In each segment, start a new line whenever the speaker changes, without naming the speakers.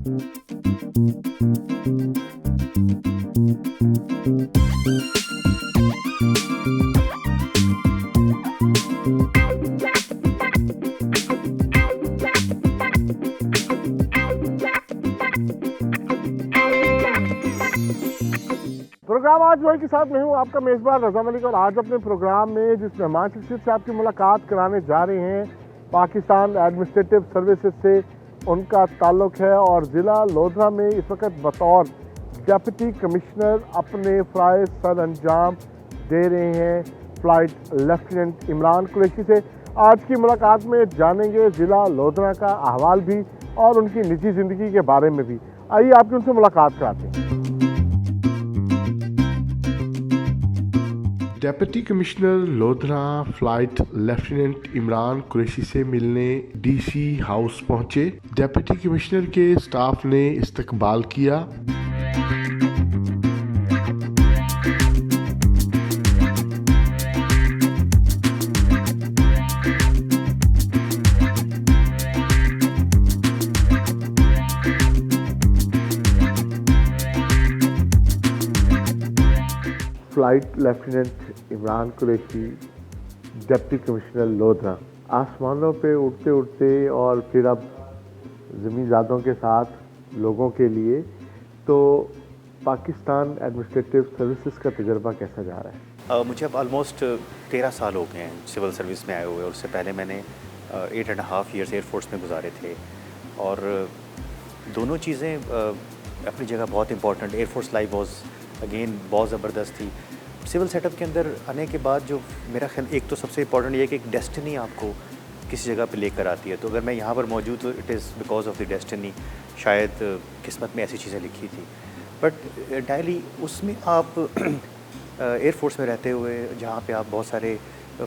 Programme आज वही के साथ मैं हूँ आपका मेज़बान रज़ा मलिक और आज अपने प्रोग्राम में जिस मेहमान शख्सियत से आपकी मुलाकात कराने जा रहे हैं पाकिस्तान एडमिनिस्ट्रेटिव सर्विसेज से उनका ताल्लुक है और ज़िला लोधरा में इस वक्त बतौर डिप्टी कमिश्नर अपने फ़राइज़ सर अंजाम दे रहे हैं फ़्लाइट लेफ्टिनेंट इमरान कुरैशी से। आज की मुलाकात में जानेंगे ज़िला लोधरा का अहवाल भी और उनकी निजी ज़िंदगी के बारे में भी। आइए आपकी उनसे मुलाकात कराते हैं। Deputy commissioner Lodhran flight lieutenant Imran Qureshi से मिलने डीसी हाउस पहुंचे। डिप्टी कमिश्नर के स्टाफ ने इस्तकबाल किया। Flight lieutenant Imran Qureshi deputy commissioner Lodhran आसमानों पे उड़ते उड़ते और फिर अब ज़मींज़ादों के साथ लोगों के लिए, तो पाकिस्तान एडमिनिस्ट्रेटिव सर्विसेज का तजर्बा कैसा जा रहा है?
मुझे अब ऑलमोस्ट 13 साल हो गए हैं सिविल सर्विस में आए हुए और उससे पहले मैंने 8.5 ईयर्स एयरफोर्स में गुजारे थे और दोनों चीज़ें अपनी जगह बहुत important. Air force life was again बहुत ज़बरदस्त थी। सिविल सेटअप के अंदर आने के बाद जो मेरा ख्याल एक तो सबसे इम्पॉर्टेंट ये है कि एक डेस्टिनी आपको किसी जगह पे लेकर आती है। तो अगर मैं यहाँ पर मौजूद तो it is because of the destiny, शायद किस्मत में ऐसी चीज़ें लिखी थी। बट एंटायरली उसमें आप एयरफोर्स में रहते हुए जहाँ पे आप बहुत सारे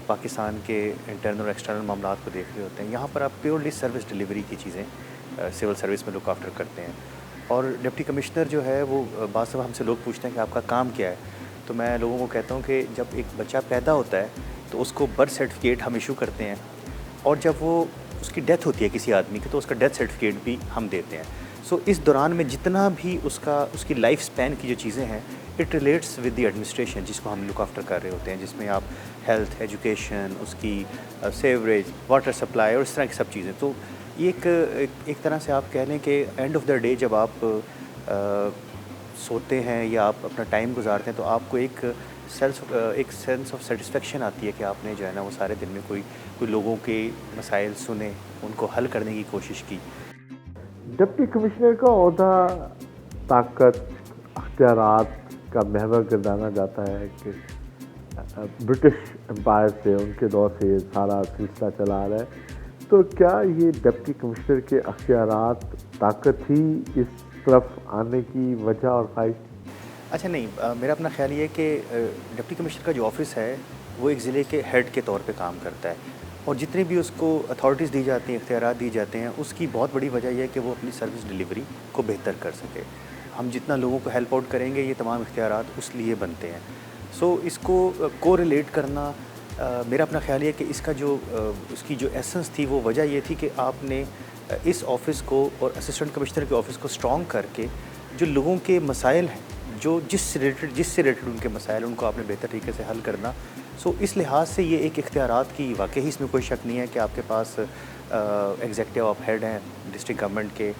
पाकिस्तान के इंटरनल और एक्सटर्नल मामलात को देख रहे होते हैं, यहाँ पर आप प्योरली सर्विस डिलीवरी की चीज़ें सिविल सर्विस में लुक आफ्टर करते हैं। और डिप्टी कमिश्नर जो है वो बाद सब हमसे लोग पूछते हैं कि आपका काम क्या है, तो मैं लोगों को कहता हूँ कि जब एक बच्चा पैदा होता है तो उसको बर्थ सर्टिफिकेट हम इशू करते हैं और जब वो उसकी डेथ होती है किसी आदमी की तो उसका डेथ सर्टिफिकेट भी हम देते हैं। सो इस दौरान में जितना भी उसकी लाइफ स्पैन की जो चीज़ें हैं it relates with the administration जिसको हम लुक आफ्टर कर रहे होते हैं, जिसमें आप हेल्थ, एजुकेशन, उसकी सेवरेज, वाटर सप्लाई और इस तरह की सब चीज़ें। तो ये एक तरह से आप कह लें कि एंड ऑफ द डे जब आप सोते हैं या आप अपना टाइम गुजारते हैं तो आपको एक सेंस ऑफ सेटिस्फेक्शन आती है कि आपने जो है ना वो सारे दिन में कोई लोगों के मसाइल सुने, उनको हल करने की कोशिश की।
डिप्टी कमिश्नर का ओहदा ताकत, अख्तियारात का महवर गर्दाना जाता है कि ब्रिटिश एम्पायर से, उनके दौर से ये सारा सिलसिला चला आ रहा है। तो क्या ये डिप्टी कमिश्नर के अख्तियारात, ताकत ही इस तरफ आने की वजह और ख्वाहिश?
अच्छा नहीं, मेरा अपना ख्याल ये है कि डिप्टी कमिश्नर का जो ऑफ़िस है वो एक ज़िले के हेड के तौर पे काम करता है और जितनी भी उसको अथॉरिटीज़ दी जाती हैं, इख्तियारात दी जाते हैं, उसकी बहुत बड़ी वजह यह है कि वो अपनी सर्विस डिलीवरी को बेहतर कर सके। हम जितना लोगों को हेल्प आउट करेंगे ये तमाम इख्तियारात उस लिए बनते हैं। सो इसको कोरिलेट करना मेरा अपना ख्याल ये है कि इसका जो उसकी जो एसेंस थी वो वजह ये थी कि आपने इस ऑफ़िस को और असिस्टेंट कमिश्नर के ऑफ़िस को स्ट्रॉन्ग करके जो लोगों के मसाइल हैं, जो जिससे रिलेटेड उनके मसाइल, उनको आपने बेहतर तरीके से हल करना। सो इस लिहाज से ये एक इख्तियारात की वाकई इसमें कोई शक नहीं है कि आपके पास एग्जीक्यूटिव आप हेड हैं डिस्ट्रिक्ट गवर्नमेंट के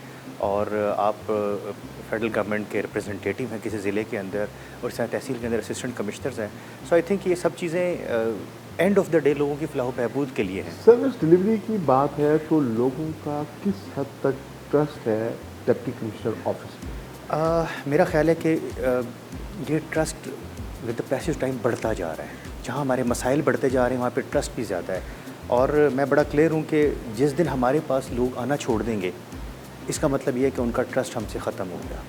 और आप फेडरल गवर्नमेंट के रिप्रेजेंटेटिव हैं किसी ज़िले के अंदर और इस तरह तहसील के अंदर असिस्टेंट कमिश्नर्स हैं। सो आई थिंक ये सब चीज़ें एंड ऑफ द डे लोगों की फलाह बहबूद के लिए हैं।
सर्विस डिलीवरी की बात है तो लोगों का किस हद तक ट्रस्ट है डिप्टी कमिश्नर ऑफिस में?
मेरा ख्याल है कि ये trust with the passage time बढ़ता जा रहा है। जहाँ हमारे मसाइल बढ़ते जा रहे हैं वहाँ पे ट्रस्ट भी ज़्यादा है और मैं बड़ा क्लियर हूँ कि जिस दिन हमारे पास लोग आना छोड़ देंगे इसका मतलब ये है कि उनका ट्रस्ट हमसे ख़त्म हो गया।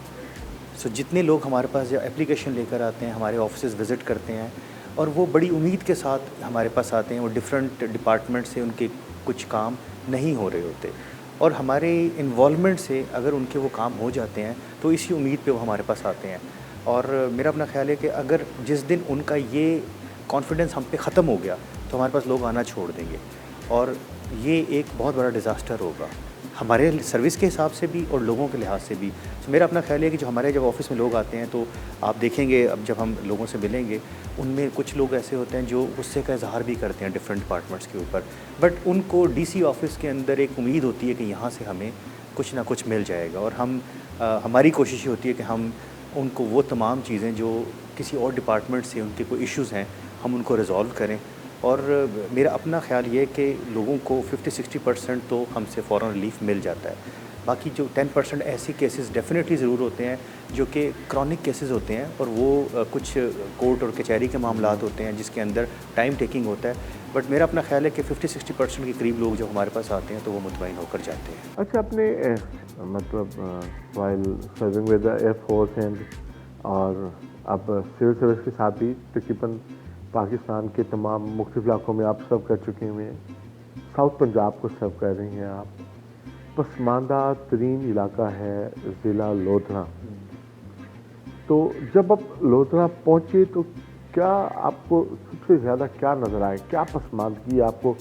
सो जितने लोग हमारे पास एप्लीकेशन लेकर आते हैं, हमारे ऑफिस विज़िट करते हैं और वो बड़ी उम्मीद के साथ हमारे पास आते हैं, वो डिफरेंट डिपार्टमेंट से उनके कुछ काम नहीं हो रहे होते और हमारे इन्वॉल्वमेंट से अगर उनके वो काम हो जाते हैं तो इसी उम्मीद पे वो हमारे पास आते हैं। और मेरा अपना ख्याल है कि अगर जिस दिन उनका ये कॉन्फिडेंस हम पे ख़त्म हो गया तो हमारे पास लोग आना छोड़ देंगे और ये एक बहुत बड़ा डिज़ास्टर होगा हमारे सर्विस के हिसाब से भी और लोगों के लिहाज से भी। तो मेरा अपना ख्याल है कि जो हमारे जब ऑफिस में लोग आते हैं तो आप देखेंगे, अब जब हम लोगों से मिलेंगे उनमें कुछ लोग ऐसे होते हैं जो गुस्से का इजहार भी करते हैं डिफरेंट डिपार्टमेंट्स के ऊपर, बट उनको डीसी ऑफिस के अंदर एक उम्मीद होती है कि यहाँ से हमें कुछ ना कुछ मिल जाएगा, और हमारी कोशिश ये होती है कि हम उनको वो तमाम चीज़ें जो किसी और डिपार्टमेंट से उनके कोई इश्यूज़ हैं हम उनको रिज़ॉल्व करें। और मेरा अपना ख़्याल ये है कि लोगों को 50-60% तो हमसे फ़ौरन रिलीफ मिल जाता है। बाकी जो 10% ऐसे केसेस डेफिनेटली ज़रूर होते हैं जो कि क्रॉनिक केसेस होते हैं, और वो कुछ कोर्ट और कचहरी के मामलात होते हैं जिसके अंदर टाइम टेकिंग होता है। बट मेरा अपना ख्याल है कि 50-60% के करीब लोग जो हमारे पास आते हैं तो वो मुतमईन होकर जाते हैं।
अच्छा, अपने मतलब while serving with the air force and और अब सिविल सर्विस के साथ ही तकरीबन पाकिस्तान के तमाम मुख्तलिफ इलाकों में आप सर्व कर चुके हुए हैं। साउथ पंजाब को सर्व कर रही हैं आप। पसमानदा तरीन इलाका है ज़िला लोधरा। तो जब आप लोधरा पहुँचे तो क्या आपको सबसे ज़्यादा क्या नज़र आए, क्या पसमानदगी आपको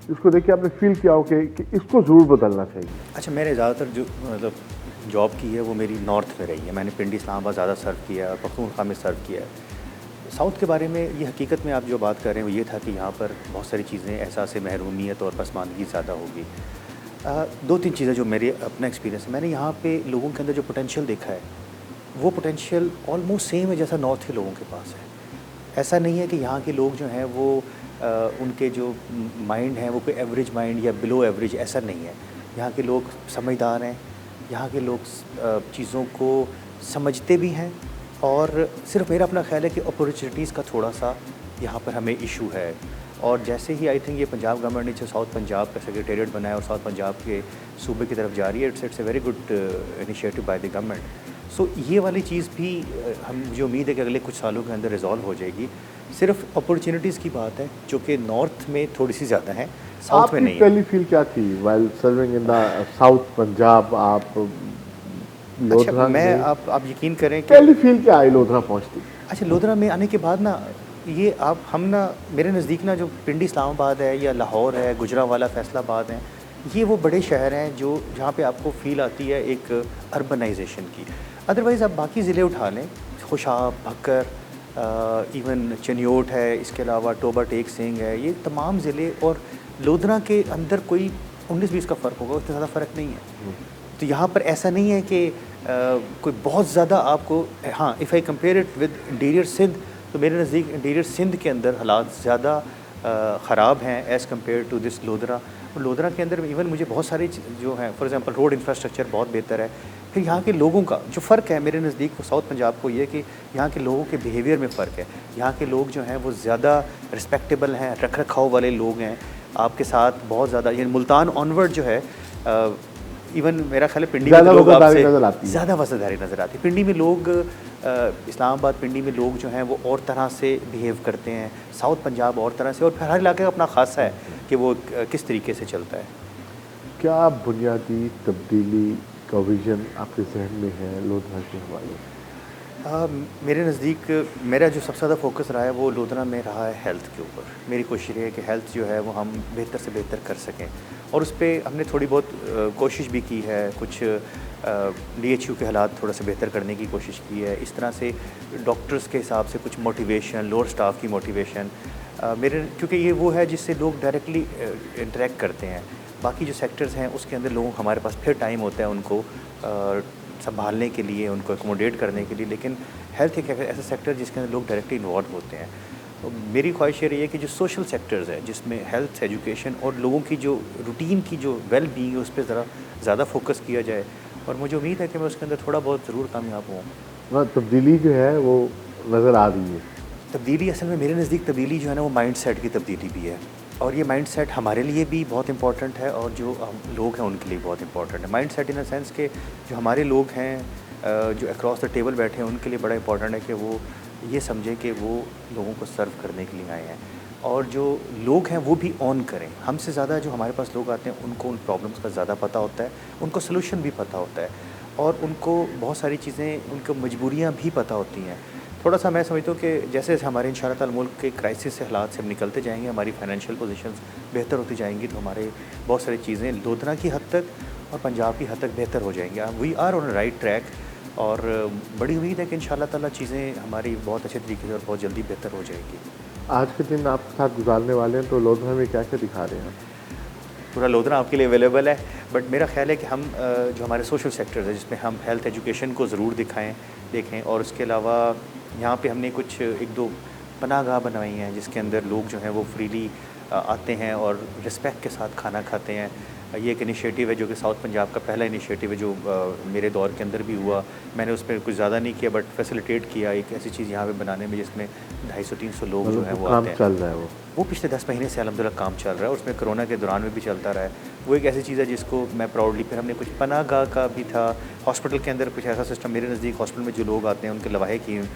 जिसको देख के आपने फील किया हो कि इसको ज़रूर बदलना चाहिए?
अच्छा, मैंने ज़्यादातर जो मतलब जॉब की है वो मेरी नॉर्थ में रही है। मैंने पिंडी इस्लामाबाद ज़्यादा सर्व किया है और पख्तूनख्वा में सर्व किया है। साउथ के बारे में ये हकीकत में आप जो बात कर रहे हैं वो ये था कि यहाँ पर बहुत सारी चीज़ें एहसास महरूमियत और पसमानदगी ज़्यादा होगी। 2-3 चीज़ें जो मेरे अपना एक्सपीरियंस है, मैंने यहाँ पे लोगों के अंदर जो पोटेंशियल देखा है वो पोटेंशियल ऑलमोस्ट सेम है जैसा नॉर्थ के लोगों के पास है। ऐसा नहीं है कि यहाँ के लोग जो हैं वो उनके जो माइंड है वो कोई एवरेज माइंड या बिलो एवरेज, ऐसा नहीं है। यहाँ के लोग समझदार हैं, यहाँ के लोग चीज़ों को समझते भी हैं, और सिर्फ मेरा अपना ख्याल है कि अपॉर्चुनिटीज़ का थोड़ा सा यहाँ पर हमें इशू है। और जैसे ही आई थिंक ये पंजाब गवर्नमेंट ने जो साउथ पंजाब का सेक्रेटेरिएट बनाया और साउथ पंजाब के सूबे की तरफ जा रही है, it's a very good initiative by the government. So ये वाली चीज़ भी हम मुझे उम्मीद है कि अगले कुछ सालों के अंदर रिजॉल्व हो जाएगी। सिर्फ अपॉर्चुनिटीज़ की बात है जो कि नॉर्थ में थोड़ी सी ज़्यादा है, साउथ में नहीं है।
पहली फील क्या थी while serving in the south Punjab? आप
अच्छा, मैं आप यकीन करें कि
पहली फील क्या आई लोधरा पहुँचती?
अच्छा, लोधरा में आने के बाद ना ये हम ना मेरे नज़दीक ना जो पिंडी इस्लामाबाद है या लाहौर है, गुजरांवाला, फैसलाबाद हैं, ये वो बड़े शहर हैं जो जहाँ पे आपको फ़ील आती है एक अर्बनाइजेशन की। अदरवाइज़ आप बाकी ज़िले उठा लें, खुशाब, भक्कर, इवन चनियोट है, इसके अलावा टोबा टेक सिंह है, ये तमाम ज़िले और लोधरा के अंदर कोई 19-20 का फ़र्क होगा, उससे ज़्यादा फ़र्क नहीं है। तो यहाँ पर ऐसा नहीं है कि कोई बहुत ज़्यादा आपको, हाँ, if I compare it with interior Sindh, तो मेरे नज़दीक इंटीरियर सिंध के अंदर हालात ज़्यादा ख़राब हैं as compare to this Lodhran. और लोधरा के अंदर इवन मुझे बहुत सारे जो हैं, फॉर एग्जांपल रोड इंफ्रास्ट्रक्चर बहुत बेहतर है। फिर यहाँ के लोगों का जो फ़र्क है मेरे नज़दीक वो साउथ पंजाब को ये कि यहाँ के लोगों के बिहेवियर में फ़र्क है। यहाँ के लोग जो हैं वो ज़्यादा रिस्पेक्टेबल हैं, रख रखाव वाले लोग हैं, आपके साथ बहुत ज़्यादा, यानी मुल्तान ऑनवर्ड जो है, इवन मेरा ख्याल है पिंडी में लोग आपसे ज़्यादा वफ़ादारी नज़र आती है। पिंडी में लोग इस्लामाबाद, पिंडी में लोग जो हैं वो और तरह से बिहेव करते हैं, साउथ पंजाब और तरह से, और फिर हर इलाके का अपना ख़ासा है कि वो किस तरीके से चलता है।
क्या बुनियादी तब्दीली का विज़न आपके जहन में है लोधरा के हवाले?
मेरे नज़दीक मेरा जो सबसे ज़्यादा फोकस रहा है वो लोधरा में रहा है हेल्थ के ऊपर। मेरी कोशिश है कि हेल्थ जो है वो हम बेहतर से बेहतर कर सकें, और उस पर हमने थोड़ी बहुत कोशिश भी की है। कुछ DHU के हालात थोड़ा सा बेहतर करने की कोशिश की है। इस तरह से डॉक्टर्स के हिसाब से कुछ मोटिवेशन, लोअर स्टाफ की मोटिवेशन मेरे, क्योंकि ये वो है जिससे लोग डायरेक्टली इंटरेक्ट करते हैं। बाकी जो सेक्टर्स हैं उसके अंदर लोगों हमारे पास फिर टाइम होता है उनको संभालने के लिए, उनको एकोमोडेट करने के लिए, लेकिन हेल्थ एक ऐसा सेक्टर जिसके अंदर लोग डायरेक्टली इन्वॉल्व होते हैं। तो मेरी ख्वाहिश ये रही है कि जो सोशल सेक्टर्स है जिसमें हेल्थ, एजुकेशन और लोगों की जो रूटीन की जो वेल बीइंग है उस पर ज़रा ज़्यादा फोकस किया जाए, और मुझे उम्मीद है कि मैं उसके अंदर थोड़ा बहुत ज़रूर कामयाब हूँ।
तब्दीली जो है वो नज़र आ रही है।
तब्दीली असल में मेरे नज़दीक तब्दीली जो है ना वो माइंड सेट की तब्दीली भी है, और ये माइंड सेट हमारे लिए भी बहुत इंपॉर्टेंट है और जो लोग हैं उनके लिए बहुत इंपॉर्टेंट है। Mind set in the sense के जो हमारे लोग हैं जो अक्रॉस द टेबल बैठे हैं उनके लिए बड़ा इंपॉर्टेंट है कि वो ये समझें कि वो लोगों को सर्व करने के लिए आए हैं, और जो लोग हैं वो भी ऑन करें। हमसे ज़्यादा जो हमारे पास लोग आते हैं उनको उन प्रॉब्लम्स का ज़्यादा पता होता है, उनको सलूशन भी पता होता है, और उनको बहुत सारी चीज़ें, उनको मजबूरियाँ भी पता होती हैं। थोड़ा सा मैं समझता हूँ कि जैसे हमारे इंशाअल्लाह ताला मुल्क के क्राइसिस से, हालात से हम निकलते जाएंगे, हमारी फाइनेंशियल पोजीशंस बेहतर होती जाएंगी, तो हमारे बहुत सारी चीज़ें लोधरा की हद तक और पंजाब की हद तक बेहतर हो जाएंगे। We are on right track और बड़ी उम्मीद है कि इंशाल्लाह ताला चीज़ें हमारी बहुत अच्छे तरीके से और बहुत जल्दी बेहतर हो जाएगी।
आज के दिन आपके साथ गुजारने वाले हैं, तो लोधरा में क्या क्या दिखा रहे हैं आप?
पूरा लोधरा आपके लिए अवेलेबल है, बट मेरा ख्याल है कि हम जो हमारे सोशल सेक्टर्स है जिसमें हम हेल्थ एजुकेशन को ज़रूर देखें और उसके अलावा यहाँ पे हमने कुछ एक दो पनाहगाह बनवाई हैं जिसके अंदर लोग जो हैं वो फ्रीली आते हैं और रिस्पेक्ट के साथ खाना खाते हैं। ये एक इनिशिएटिव है जो कि साउथ पंजाब का पहला इनिशिएटिव है जो मेरे दौर के अंदर भी हुआ। मैंने उस पर कुछ ज़्यादा नहीं किया बट फैसिलिटेट किया एक ऐसी चीज़ यहाँ पे बनाने में जिसमें 250-300 लोग जो हैं वो आते हैं।
चल रहा है वो
पिछले 10 महीने से अल्हम्दुलिल्लाह काम चल रहा है और उसमें कोरोना के दौरान में भी चलता रहा है। वो एक ऐसी चीज़ है जिसको मैं प्राउडली, फिर हमने कुछ पनाहगाह का भी था, हॉस्पिटल के अंदर कुछ ऐसा सिस्टम, मेरे नज़दीक हॉस्पिटल में जो लोग आते हैं उनके लवाहिकीन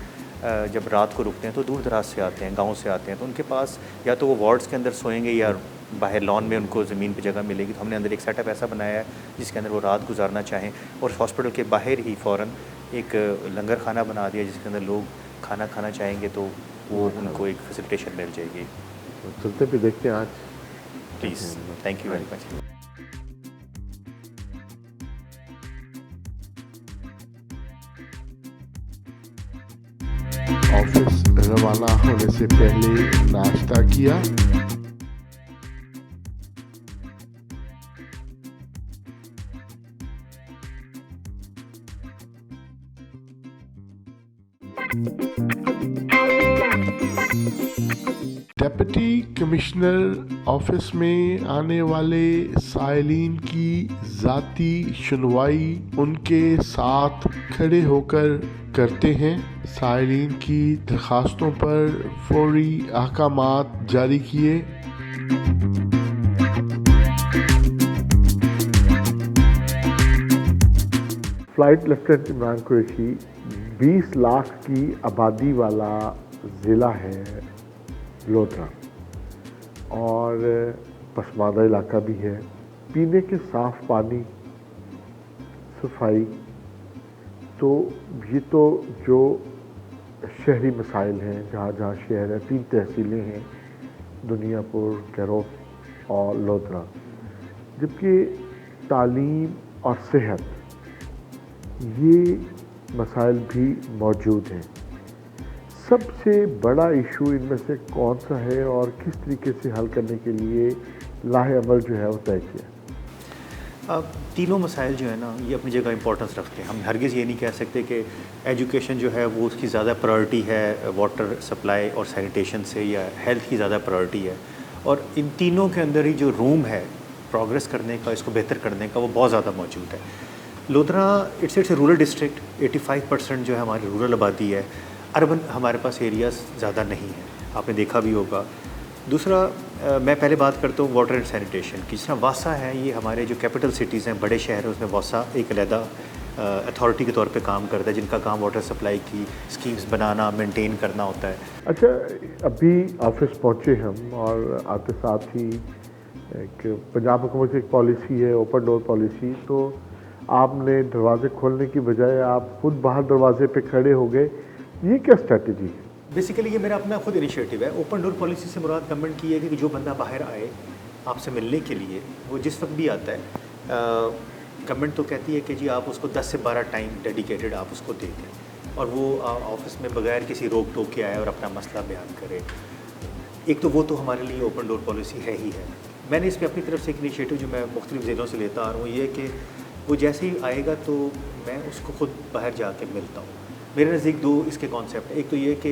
जब रात को रुकते हैं तो दूर दराज से आते हैं, गाँव से आते हैं, तो उनके पास या तो वो वार्ड्स के अंदर सोएंगे या बाहर लॉन में उनको ज़मीन पे जगह मिलेगी। तो हमने अंदर एक सेटअप ऐसा बनाया है जिसके अंदर वो रात गुजारना चाहें और हॉस्पिटल के बाहर ही फ़ौरन एक लंगर खाना बना दिया जिसके अंदर लोग खाना खाना चाहेंगे तो वो उनको एक फैसिलिटेशन मिल जाएगी।
चलते भी देखते हैं आज,
please, thank you very much.
Office रवाना होने से पहले नाश्ता किया। डिप्टी कमिश्नर ऑफिस में आने वाले साइलिन की ज़ाती सुनवाई उनके साथ खड़े होकर करते हैं। साइलिन की दरखास्तों पर फौरी अहकामात जारी किए। फ्लाइट लेफ्टिनेंट इमरान कुरैशी 20 लाख की आबादी वाला ज़िला है लोधरा और पसमानदा इलाका भी है। पीने के साफ़ पानी, सफाई, तो ये तो जो शहरी मसाइल हैं, जहाँ जहाँ शहर है, 3 तहसीलें हैं, दुनियापुर, कैरोप और लोधरा। जबकि तालीम और सेहत ये मसाइल भी मौजूद हैं। सबसे बड़ा इशू इनमें से कौन सा है और किस तरीके से हल करने के लिए लाहे अमल जो है वो तय किया?
तीनों मसाइल जो है ना ये अपनी जगह इंपॉर्टेंस रखते हैं। हम हरगिज़ ये नहीं कह सकते कि एजुकेशन जो है वो उसकी ज़्यादा प्रायोरिटी है वाटर सप्लाई और सैनिटेशन से या हेल्थ की ज़्यादा प्रायोरिटी है। और इन तीनों के अंदर ही जो रूम है प्रोग्रेस करने का, इसको बेहतर करने का, वो बहुत ज़्यादा मौजूद है। Lodhran it's a rural district, 85% जो है हमारी रूरल आबादी है। अर्बन हमारे पास एरियाज़ ज़्यादा नहीं है, आपने देखा भी होगा। दूसरा मैं पहले बात करता हूँ वाटर एंड सैनिटेशन की। जिस तरह वासा है, ये हमारे जो कैपिटल सिटीज़ हैं, बड़े शहर हैं, उसमें वासा एक अलहदा अथॉरिटी के तौर पे काम करता है जिनका काम वाटर सप्लाई की स्कीम्स बनाना, मेंटेन करना होता है।
अच्छा, अभी ऑफिस पहुँचे हम और आते साथ ही एक पंजाब हुकूमत की एक पॉलिसी है, ओपन डोर पॉलिसी। तो आपने दरवाजे खोलने की बजाय आप खुद बाहर दरवाजे पे खड़े हो गए, ये क्या स्ट्रेटजी है?
बेसिकली ये मेरा अपना खुद इनिशिएटिव है। ओपन डोर पॉलिसी से मुराद गवर्नमेंट की है कि जो बंदा बाहर आए आपसे मिलने के लिए, वो जिस वक्त भी आता है, गवर्नमेंट तो कहती है कि जी आप उसको 10 से 12 टाइम डेडिकेटेड आप उसको दे दें और वो ऑफिस में बगैर किसी रोक टोक के आए और अपना मसला बयान करे। एक तो वो तो हमारे लिए ओपन डोर पॉलिसी है ही है। मैंने इस पर अपनी तरफ से एक इनिशिएटिव जो मैं मुख्तलिफ ज़िलों से लेता आ रहा हूँ, ये कि वो जैसे ही आएगा तो मैं उसको खुद बाहर जाके मिलता हूँ। मेरे नज़दीक 2 इसके कॉन्सेप्ट हैं। एक तो ये कि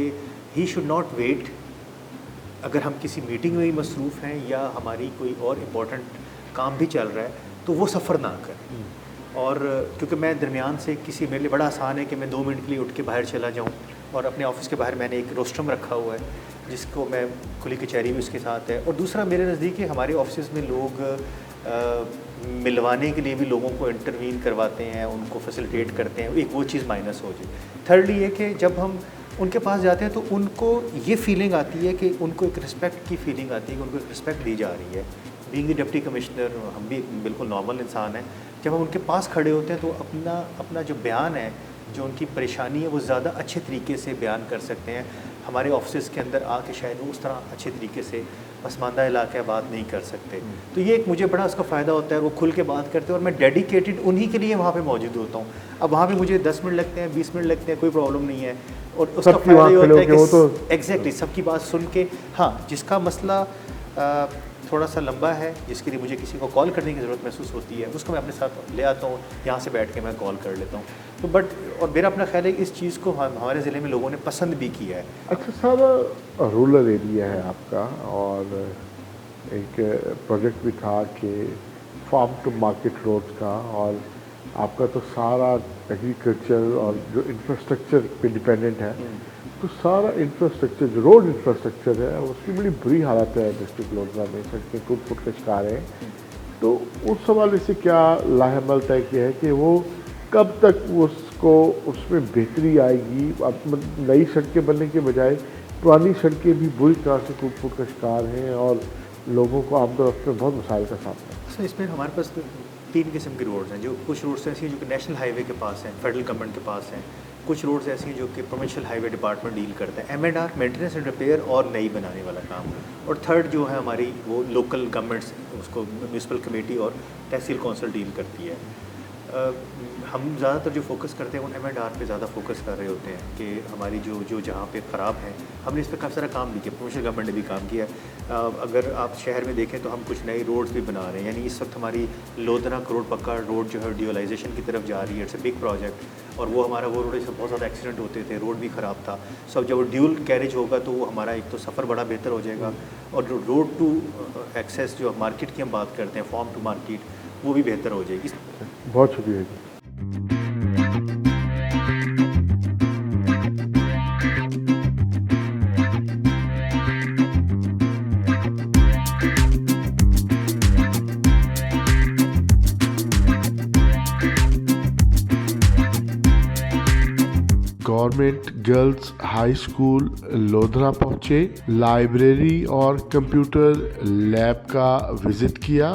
ही शुड नॉट वेट, अगर हम किसी मीटिंग में ही मसरूफ़ हैं या हमारी कोई और इम्पोर्टेंट काम भी चल रहा है तो वो सफ़र ना करें। और क्योंकि मैं दरमियान से किसी, मेरे लिए बड़ा आसान है कि मैं 2 मिनट के लिए उठ के बाहर चला जाऊँ और अपने ऑफ़िस के बाहर मैंने एक रोस्ट्रम रखा हुआ है जिसको मैं खुली कचहरी भी उसके साथ है। और दूसरा मेरे नज़दीक है हमारे ऑफिस में लोग मिलवाने के लिए भी लोगों को इंटरवीन करवाते हैं, उनको फैसिलिटेट करते हैं, एक वो चीज़ माइनस हो जाए। थर्डली ये कि जब हम उनके पास जाते हैं तो उनको ये फीलिंग आती है कि उनको एक रिस्पेक्ट की फीलिंग आती है कि उनको एक रिस्पेक्ट दी जा रही है। बीइंग द डिप्टी कमिश्नर, हम भी बिल्कुल नॉर्मल इंसान हैं। जब हम उनके पास खड़े होते हैं तो अपना जो बयान है, जो उनकी परेशानी है, वो ज़्यादा अच्छे तरीके से बयान कर सकते हैं। हमारे ऑफिस के अंदर आके शायद वो उस तरह अच्छे तरीके से पसमानदा इलाका है, बात नहीं कर सकते। तो ये एक मुझे बड़ा उसका फ़ायदा होता है, वो खुल के बात करते हैं और मैं डेडिकेटेड उन्हीं के लिए वहाँ पे मौजूद होता हूँ। अब वहाँ पे मुझे 10 मिनट लगते हैं, 20 मिनट लगते हैं, कोई प्रॉब्लम नहीं है। और उसका फ़ायदा ये होता है कि एग्जैक्टली सबकी बात सुन के, हाँ जिसका मसला थोड़ा सा लंबा है, जिसके लिए मुझे किसी को कॉल करने की ज़रूरत महसूस होती है, उसको मैं अपने साथ ले आता हूँ, यहाँ से बैठ के मैं कॉल कर लेता हूँ। तो बट और मेरा अपना ख्याल है कि इस चीज़ को हमारे ज़िले में लोगों ने पसंद भी किया है।
अच्छा साहब, रूरल एरिया है आपका और एक प्रोजेक्ट भी था कि फार्म टू मार्केट रोड का, और आपका तो सारा एग्रीकल्चर और जो इंफ्रास्ट्रक्चर पे डिपेंडेंट है, तो सारा इंफ्रास्ट्रक्चर जो रोड इंफ्रास्ट्रक्चर है उसकी बड़ी बुरी हालत है डिस्ट्रिक्ट लोधरा में, सड़कें टूट फूट के शिकार हैं। तो उस हवाले से क्या लाहेमल तय किया है कि वो कब तक उसको उसमें बेहतरी आएगी? अब नई सड़कें बनने के बजाय पुरानी सड़कें भी बुरी तरह से टूट फूट का शिकार हैं और लोगों को आमतौर पर बहुत मसाइल का सामना है।
सर इसमें हमारे पास 3 किस्म के रोड्स हैं। जो कुछ रोड्स ऐसी हैं जो कि नेशनल हाईवे के पास हैं, फेडरल गवर्नमेंट के पास हैं। कुछ रोड्स ऐसी हैं जो कि प्रोविंशियल हाईवे डिपार्टमेंट डील करता है, M&R मेंटेनेंस एंड रिपेयर और नई बनाने वाला काम। और थर्ड जो है हमारी वो लोकल गवर्नमेंट्स, उसको म्यूनसिपल कमेटी और तहसील कौंसिल डील करती है। हम ज़्यादातर जो फोकस करते हैं वो M&R पे ज़्यादा फोकस कर रहे होते हैं कि हमारी जो जहाँ पे ख़राब है, हमने इस पर काफ़ी सारा काम भी किया, प्रोविंशियल गवर्नमेंट ने भी काम किया। अगर आप शहर में देखें तो हम कुछ नई रोड्स भी बना रहे हैं। यानी इस वक्त हमारी लोधरा करोड़ पक्का रोड जो है ड्यूअलाइजेशन की तरफ जा रही है। It's a big project. और वो हमारा वो रोड से बहुत ज़्यादा एक्सीडेंट होते थे, रोड भी ख़राब था। सब जब वो ड्यूल कैरेज होगा तो वो हमारा एक तो सफ़र बड़ा बेहतर हो जाएगा, और जो रोड टू एक्सेस जो मार्केट की हम बात करते हैं, फार्म टू मार्केट, वो भी बेहतर हो जाएगी।
बहुत शुक्रिया जी। Government girls high school Lodhra पहुंचे, लाइब्रेरी और कंप्यूटर लैब का विजिट किया।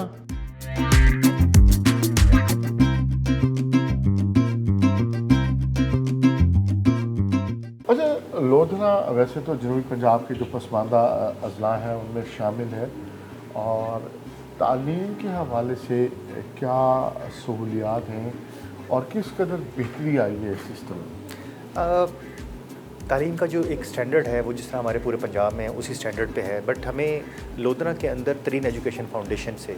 अच्छा, लोधरा वैसे तो जनूबी पंजाब के जो पसमानदा अजला हैं उनमें शामिल है, और तालीम के हवाले से क्या सहूलियात हैं और किस कदर बेहतरी आई है इस सिस्टम में?
तालीम का जो एक स्टैंडर्ड है वो जिस तरह हमारे पूरे पंजाब में है उसी स्टैंडर्ड पे है। बट हमें लोधरा के अंदर तरीन एजुकेशन फाउंडेशन से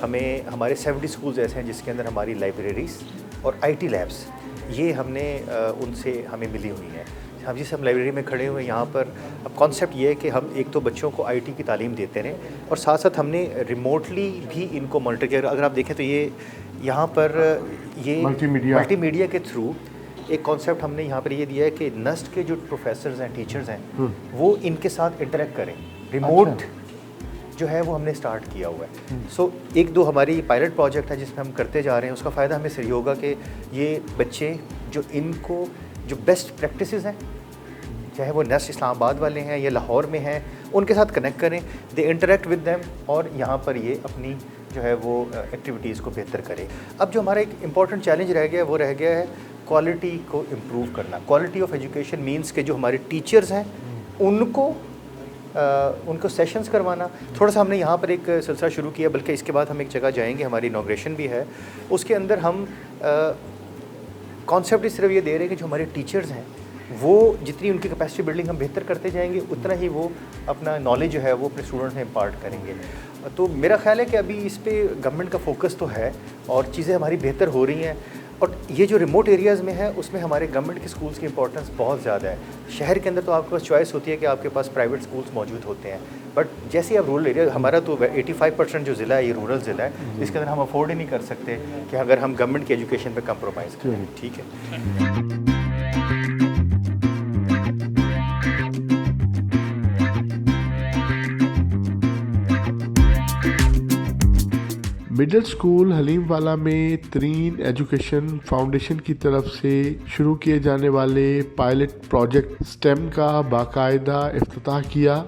हमें हमारे 70 स्कूल्स ऐसे हैं जिसके अंदर हमारी लाइब्रेरीज़ और IT लैब्स, ये हमने उनसे हमें मिली हुई हैं। हम जिस हम लाइब्रेरी में खड़े हुए हैं यहाँ पर, अब कॉन्सेप्ट ये है कि हम एक तो बच्चों को IT की तालीम देते रहें और साथ साथ हमने रिमोटली भी इनको मॉनिटर किया। अगर आप देखें तो ये यहाँ पर ये मल्टीमीडिया के थ्रू एक कॉन्सेप्ट हमने यहाँ पर ये दिया है कि नस्ट के जो प्रोफेसर्स हैं, टीचर्स हैं, वो इनके साथ इंटरेक्ट करें। रिमोट जो है वो हमने स्टार्ट किया हुआ है। सो एक दो हमारी पायलट प्रोजेक्ट है जिसमें हम करते जा रहे हैं। उसका फ़ायदा हमें सही होगा कि ये बच्चे जो इनको जो बेस्ट प्रैक्टिसेस हैं, चाहे वो नस्ट इस्लामाबाद वाले हैं या लाहौर में हैं, उनके साथ कनेक्ट करें, दे इंटरेक्ट विद देम, और यहाँ पर ये अपनी जो है वो एक्टिविटीज़ को बेहतर करें। अब जो हमारा एक इम्पॉर्टेंट चैलेंज रह गया है वो रह गया है क्वालिटी को इम्प्रूव करना। क्वालिटी ऑफ एजुकेशन मीन्स के जो हमारे टीचर्स हैं उनको सेशंस करवाना। थोड़ा सा हमने यहाँ पर एक सिलसिला शुरू किया, बल्कि इसके बाद हम एक जगह जाएंगे, हमारी इनॉग्रेशन भी है। उसके अंदर हम कॉन्सेप्ट इस तरफ ये दे रहे हैं कि जो हमारे टीचर्स हैं वो जितनी उनकी कैपेसिटी बिल्डिंग हम बेहतर करते जाएंगे, उतना ही वो अपना नॉलेज जो है वो अपने स्टूडेंट्स में इम्पार्ट करेंगे। तो मेरा ख्याल है कि अभी इस पर गवर्नमेंट का फोकस तो है और चीज़ें हमारी बेहतर हो रही हैं। और ये जो रिमोट एरियाज़ में है उसमें हमारे गवर्नमेंट के स्कूल्स की इंपॉर्टेंस बहुत ज़्यादा है। शहर के अंदर तो आपके पास चॉइस होती है कि आपके पास प्राइवेट स्कूल्स मौजूद होते हैं, बट जैसे ही आप रूरल एरिया, हमारा तो 85% जो ज़िला है ये रूरल ज़िला है, इसके अंदर हम अफोर्ड ही नहीं कर सकते कि अगर हम गवर्नमेंट की एजुकेशन पर कंप्रोमाइज़ करें। ठीक है।
मिडिल स्कूल हलीमवाला में तरीन एजुकेशन फाउंडेशन की तरफ से शुरू किए जाने वाले पायलट प्रोजेक्ट स्टेम का बाकायदा इफ्तिताह किया।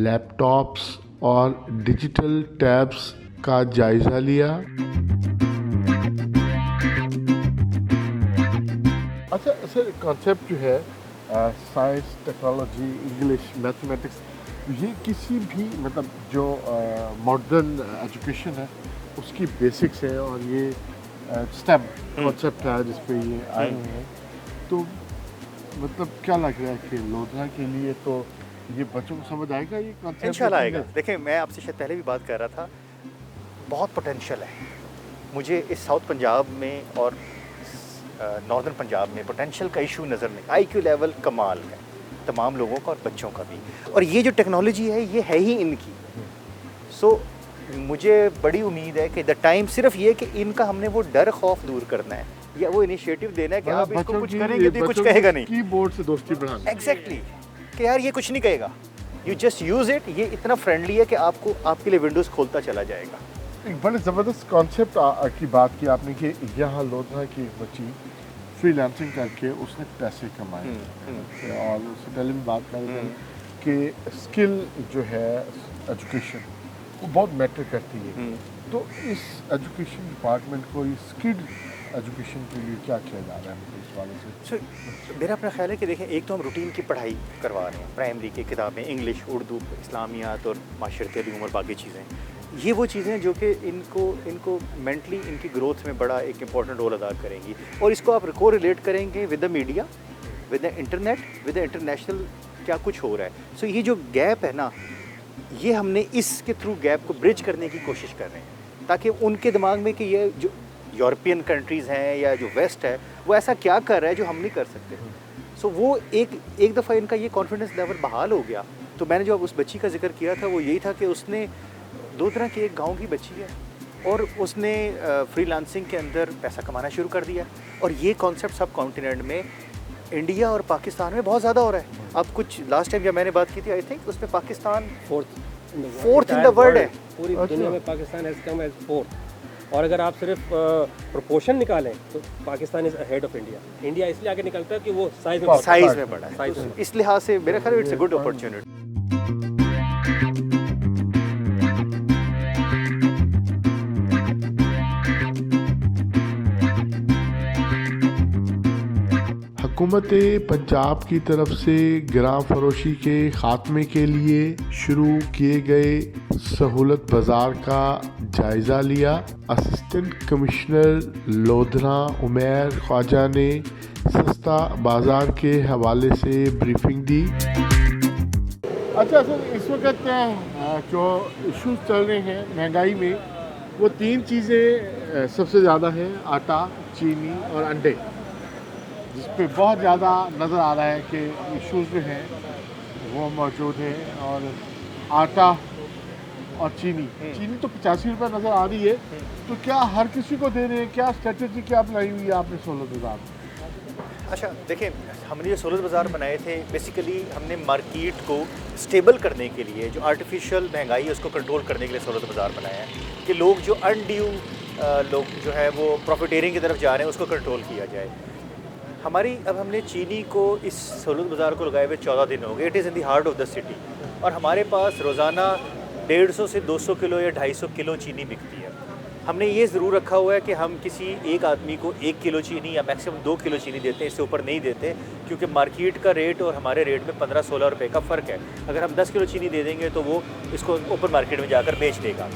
लैपटॉप्स और डिजिटल टैब्स का जायज़ा लिया।
अच्छा सर, कॉन्सेप्ट जो है साइंस, टेक्नोलॉजी, इंग्लिश, मैथमेटिक्स, ये किसी भी मतलब जो मॉडर्न एजुकेशन है उसकी बेसिक्स है, और ये स्टेम कॉन्सेप्ट है जिस पे ये आए हुए हैं। तो मतलब क्या लग रहा है कि लोधरा के लिए तो ये बच्चों को समझ आएगा ये कॉन्सेप्ट?
इंशाल्लाह आएगा। देखिए, मैं आपसे शायद पहले भी बात कर रहा था, बहुत पोटेंशियल है। मुझे इस साउथ पंजाब में और नॉर्दर्न पंजाब में पोटेंशियल का इशू नज़र नहीं। आईक्यू लेवल कमाल है तमाम लोगों का और बच्चों का भी, और ये जो टेक्नोलॉजी है ये है ही इनकी। सो मुझे बड़ी उम्मीद है कि द टाइम सिर्फ ये कि इनका हमने वो डर खौफ दूर करना है, या वो इनिशिएटिव देना है कि आप इसको कुछ करेंगे तो ये कुछ कहेगा नहीं।
कीबोर्ड से दोस्ती बढ़ाना।
एग्जैक्टली, कि यार ये कुछ नहीं कहेगा, यू जस्ट यूज़ इट। ये इतना फ्रेंडली है कि आपको आपके लिए विंडोज़ खोलता चला जाएगा।
एक बड़े ज़बरदस्त कॉन्सेप्ट की बात की आपने कि यहाँ लोधरा की एक बच्ची फ्रीलांसिंग करके उसने पैसे कमाए, और उससे पहले भी बात कर रहे थे कि स्किल जो है एजुकेशन वो बहुत मैटर करती है। तो इस एजुकेशन डिपार्टमेंट को इस स्किल एजुकेशन के लिए क्या किया जा रहा है मतलब इस वाले से?
मेरा अपना ख्याल है कि देखें, एक तो हम रूटीन की पढ़ाई करवा रहे हैं, प्राइमरी की किताबें, इंग्लिश, उर्दू, इस्लामियात और माशरती अलीम और बाकी चीज़ें। ये वो चीज़ें जो कि इनको मेंटली इनकी ग्रोथ में बड़ा एक इम्पॉर्टेंट रोल अदा करेंगी, और इसको आप को रिलेट करेंगे with the media, with the internet, with the international क्या कुछ हो रहा है। सो ये जो गैप है ना, ये हमने इसके थ्रू गैप को ब्रिज करने की कोशिश कर रहे हैं, ताकि उनके दिमाग में कि ये जो यूरोपियन कंट्रीज़ हैं या जो वेस्ट है वो ऐसा क्या कर रहा है जो हम नहीं कर सकते। सो वो एक दफ़ा इनका ये कॉन्फिडेंस लेवल बहाल हो गया। तो मैंने जो अब उस बच्ची का जिक्र किया था वो यही था कि उसने लोधरा की एक गांव की बच्ची है, और उसने फ्रीलांसिंग के अंदर पैसा कमाना शुरू कर दिया। और ये कॉन्सेप्ट सब कॉन्टिनेंट में, इंडिया और पाकिस्तान में बहुत ज़्यादा हो रहा है। अब कुछ लास्ट टाइम जब मैंने बात की थी, आई थिंक उसमें Pakistan fourth in the world है।
पूरी दुनिया में Pakistan has come as fourth. और अगर आप सिर्फ प्रोपोर्शन निकालें तो Pakistan is ahead of India. India इसलिए आगे निकलता है कि वो साइज़
में बड़ा है। तो इस लिहाज से मेरा ख्याल इट्स अ गुड अपॉर्चुनिटी।
हुकूमत पंजाब की तरफ से ग्राम फरोशी के ख़ात्मे के लिए शुरू किए गए सहूलत बाज़ार का जायज़ा लिया। असिस्टेंट कमिश्नर लोधरा उमैर ख्वाजा ने सस्ता बाज़ार के हवाले से ब्रीफिंग दी।
अच्छा सर, इस वक्त जो इश्यूज चल रहे हैं महंगाई में, वो तीन चीज़ें सबसे ज़्यादा हैं, आटा, चीनी और अंडे, जिस पे बहुत ज़्यादा नज़र आ रहा है कि इश्यूज जो हैं वो मौजूद हैं। और आटा और चीनी तो 85 रुपये नज़र आ रही है। तो क्या हर किसी को दे रहे हैं? क्या स्ट्रेटजी क्या अपनाई हुई है आपने सहूलत बाज़ार?
अच्छा देखिए, हमने जो सहूलत बाज़ार बनाए थे, बेसिकली हमने मार्केट को स्टेबल करने के लिए, जो आर्टिफिशियल महंगाई है उसको कंट्रोल करने के लिए सहूलत बाज़ार बनाया है कि लोग जो अनड्यू लोग जो है वो प्रॉफिटेरिंग की तरफ जा रहे हैं उसको कंट्रोल किया जाए। अब हमने चीनी को इस सहूलत बाज़ार को लगाए हुए 14 दिन हो गए। It is in the heart of the city, और हमारे पास रोज़ाना 150 से 200 किलो या 250 किलो चीनी बिकती है। हमने ये ज़रूर रखा हुआ है कि हम किसी एक आदमी को 1 किलो चीनी या मैक्सिमम 2 किलो चीनी देते हैं, इससे ऊपर नहीं देते, क्योंकि मार्केट का रेट और हमारे रेट में 15-16 रुपये का फ़र्क है। अगर हम 10 किलो चीनी दे देंगे तो वो इसको ओपन मार्केट में जाकर बेच देगा।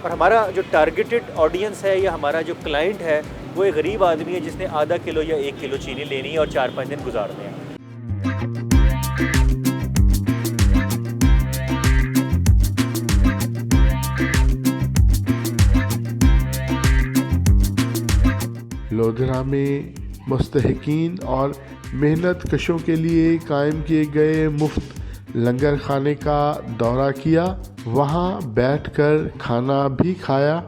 और हमारा जो टारगेटेड ऑडियंस है या हमारा जो क्लाइंट है वो एक गरीब आदमी है जिसने आधा किलो या 1 किलो चीनी लेनी है और 4-5 दिन गुजारने हैं।
लोधरा में मुस्तहिकीन और मेहनत कशों के लिए कायम किए गए मुफ्त लंगर खाने का दौरा किया, वहाँ बैठकर खाना भी खाया।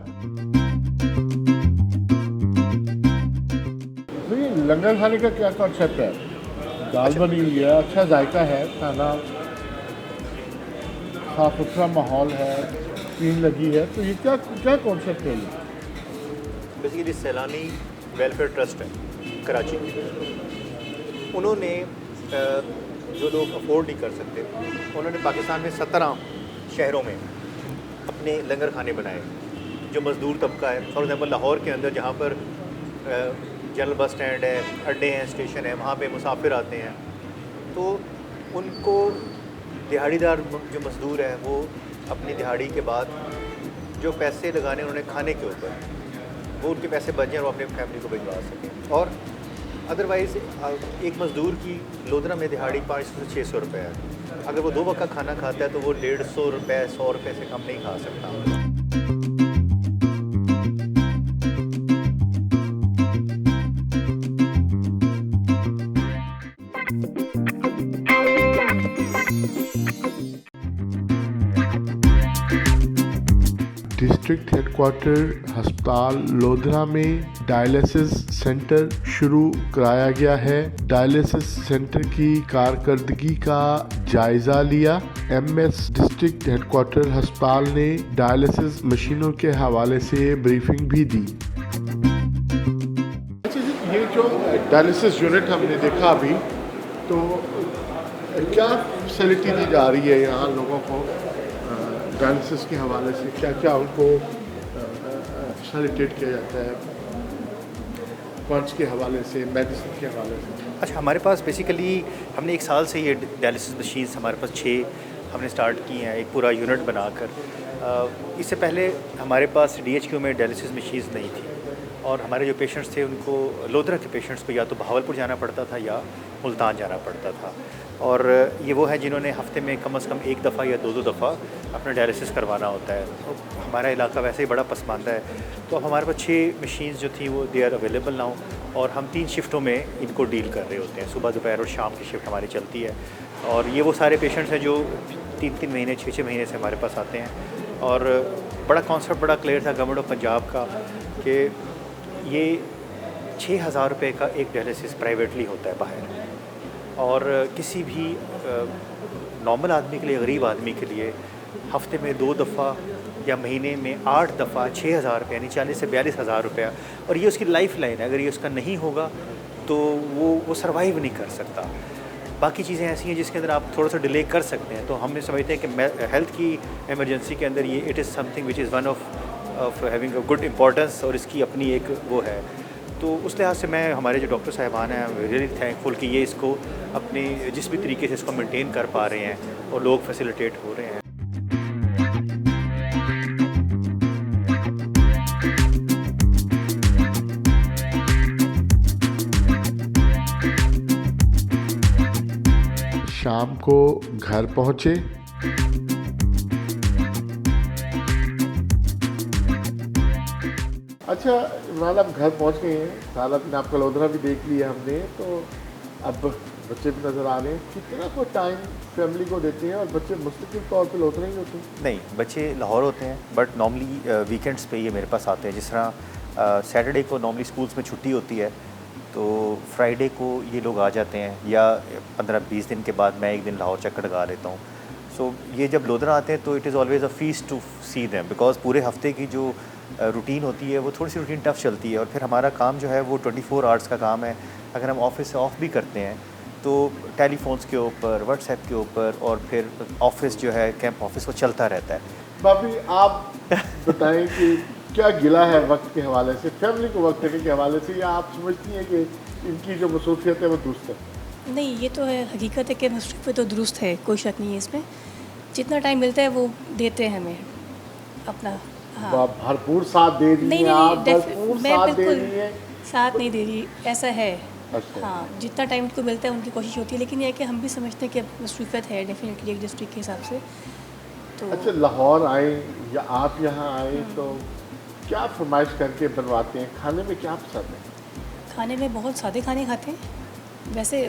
तो ये लंगर खाने का क्या कॉन्सेप्ट है? दाल बनी हुई है, अच्छा जायका है, खाना साफ सुथरा माहौल है, टीम लगी है, तो ये क्या कॉन्सेप्ट है? ये
बेसिकली सैलानी वेलफेयर ट्रस्ट है कराची, उन्होंने जो लोग अफोर्ड नहीं कर सकते, उन्होंने पाकिस्तान में 17 शहरों में अपने लंगर खाने बनाए जो मज़दूर तबका है। फॉर एग्ज़ाम्पल लाहौर के अंदर जहाँ पर जनरल बस स्टैंड है, अड्डे हैं, स्टेशन है, वहाँ पे मुसाफिर आते हैं, तो उनको दिहाड़ीदार जो मज़दूर है वो अपनी दिहाड़ी के बाद जो पैसे लगाने उन्होंने खाने के ऊपर, वो उनके पैसे बच जाएं और वो अपने फैमिली को भिजवा सकें। और अदरवाइज़ एक मज़दूर की लोधरा में दिहाड़ी 500 से 600 रुपये है। अगर वो 2 वक्त का खाना खाता है तो वो 150 रुपये 100 रुपये से कम नहीं खा सकता।
डिस्ट्रिक्ट हेडक्वार्टर अस्पताल लोधरा में डायलिसिस सेंटर शुरू कराया गया है। डायलिसिस सेंटर की कारकर्दगी का जायजा लिया। एमएस डिस्ट्रिक्ट हेडक्वार्टर अस्पताल ने डायलिसिस मशीनों के हवाले से ब्रीफिंग भी दी। ये जो डायलिसिस यूनिट हमने देखा अभी, तो क्या फैसिलिटी दी जा रही है यहाँ लोगों को डायलिसिस के हवाले से? क्या क्या उनको फैसिलिटेट किया जाता है फंड्स के हवाले से, मेडिसिन के हवाले से?
अच्छा, हमारे पास बेसिकली हमने 1 साल से ये डायलिसिस मशीन्स हमारे पास 6 हमने स्टार्ट की हैं, एक पूरा यूनिट बनाकर। इससे पहले हमारे पास DHQ में डायलिसिस मशीन्स नहीं थी और हमारे जो पेशेंट्स थे उनको, लोधरा के पेशेंट्स को या तो बहावलपुर जाना पड़ता था या मुल्तान जाना पड़ता था। और ये वो हैं जिन्होंने हफ़्ते में कम से कम 1 दफ़ा या 2 दफ़ा अपना डायलिसिस करवाना होता है। तो हमारा इलाका वैसे ही बड़ा पसमानदा है, तो अब हमारे पास 6 मशीन्स जो थी वो दे आर अवेलेबल नाउ, और हम 3 शिफ्टों में इनको डील कर रहे होते हैं। सुबह, दोपहर और शाम की शिफ्ट हमारी चलती है। और ये वो सारे पेशेंट्स हैं जो 3-3 महीने 6-6 महीने से हमारे पास आते हैं। और बड़ा कॉन्सेप्ट बड़ा क्लियर था गवर्नमेंट ऑफ पंजाब का कि ये 6,000 रुपये का एक डायलिसिस प्राइवेटली होता है बाहर, और किसी भी नॉर्मल आदमी के लिए, गरीब आदमी के लिए हफ्ते में 2 दफ़ा या महीने में 8 दफ़ा 6,000 रुपये यानी 40,000 से 42,000 रुपया, और ये उसकी लाइफ लाइन है। अगर ये उसका नहीं होगा तो वो सर्वाइव नहीं कर सकता। बाकी चीज़ें ऐसी हैं जिसके अंदर आप थोड़ा सा डिले कर सकते हैं। तो हमने समझते हैं कि हेल्थ की इमरजेंसी के अंदर ये it is something which is one of having a good importance, और इसकी अपनी एक वो है। तो उस लिहाज से मैं, हमारे जो डॉक्टर साहिबान हैं, रियली थैंकफुल कि ये इसको अपने जिस भी तरीके से इसको मेंटेन कर पा रहे हैं और लोग फैसिलिटेट हो रहे हैं।
शाम को घर पहुँचे। अच्छा इमरान, आप घर पहुँच गए हैं, सारा दिन आपका लोधरा भी देख लिया हमने, तो अब बच्चे भी नज़र आ रहे हैं। कितना को टाइम फैमिली को देते हैं, और बच्चे मुस्तकिल तौर पे लोधरा ही होते हैं?
नहीं, बच्चे लाहौर होते हैं, बट नॉर्मली वीकेंड्स पे ये मेरे पास आते हैं। जिस तरह सैटरडे को नॉर्मली स्कूल्स में छुट्टी होती है, तो फ्राइडे को ये लोग आ जाते हैं, या 15-20 दिन के बाद मैं एक दिन लाहौर चक्कर लगा लेता हूँ। सो ये जब लोधरा आते हैं तो it is always a feast to see them, because पूरे हफ्ते की जो रूटीन होती है वो थोड़ी सी रूटीन टफ चलती है। और फिर हमारा काम जो है वो 24 आवर्स का काम है। अगर हम ऑफिस से ऑफ भी करते हैं तो टेलीफोन्स के ऊपर, व्हाट्सएप के ऊपर, और फिर ऑफिस जो है कैंप ऑफिस वो चलता रहता है।
भाभी आप बताएं कि क्या गिला है वक्त के हवाले से, फैमिली को वक्त देने के हवाले से, या आप समझती हैं कि इनकी जो मसरूफियत है वो दुरुस्त है?
नहीं, ये तो है, हकीकत है कि मसरूफियत तो दुरुस्त है, कोई शक नहीं है इसमें। जितना टाइम मिलता है वो देते हैं हमें अपना। हाँ,
भरपूर साथ दे रही
नहीं
हैं
नहीं,
आप, भरपूर
मैं
साथ दे
बिल्कुल
रही हैं।
साथ नहीं दे रही, ऐसा है।
अच्छा।
हाँ, जितना टाइम उनको मिलता है उनकी कोशिश होती है, लेकिन यह है कि हम भी समझते हैं कि मसरूफियत है डेफिनेटली एक डिस्ट्रिक्ट के हिसाब से। तो
अच्छा, लाहौर आए या आप यहाँ आए तो क्या फरमाइश करके बनवाते हैं? खाने में क्या पसंद है?
खाने में बहुत सादे खाने खाते हैं। वैसे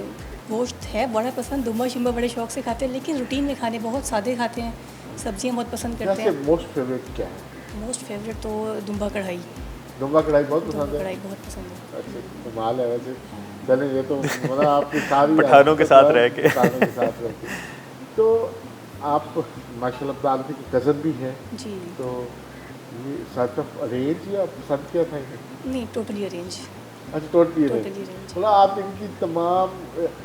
गोश्त है बड़ा पसंद, दुम्बा शिम्बा बड़े शौक से खाते हैं, लेकिन रूटीन में खाने बहुत सादे खाते हैं। सब्जियां बहुत पसंद करते हैं।
मोस्ट फेवरेट क्या है?
मोस्ट फेवरेट तो दुम्बा कढ़ाई।
दुम्बा कढ़ाई बहुत पसंद
दुम्बा
है?
कढ़ाई बहुत पसंद है।
अच्छा, कमाल है वैसे। चलें, ये तो मतलब आपकी सारी
पठानों के साथ रह के।
पठानों के साथ रह के। तो आप माशाल्लाह आपकी कज़न भी हैं,
जी
तो ये साथ ऑफ अरेंज या पसंद क्या था इन्हें?
नहीं, टोटली अरेंज।
अच्छा, टोटली
Totally
अरेंज।
arrange।
मतलब आप इनकी तमाम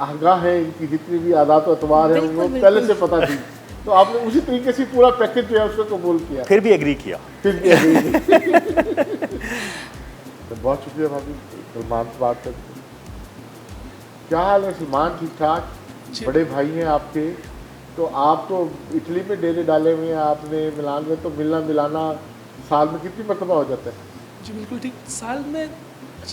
आगाह है, इनकी जितनी भी आदात व अतवार हैं
बिल्कुल,
उनको
बिल्कुल।
पहले से पता थी?
तो आपने उसी तरीके से पूरा पैकेज जो है उसको कबूल किया,
फिर भी एग्री किया।
फिर भी अभी तो बहुत शुक्रिया भाभी, सलमान से बात करके। क्या हाल है सलमान? ठीक ठाक? बड़े भाई हैं आपके, तो आप तो इटली में डेरे डाले हुए हैं, आपने मिलान में, तो मिलना मिलाना साल में कितनी मरतबा हो जाता है?
जी बिल्कुल ठीक। साल में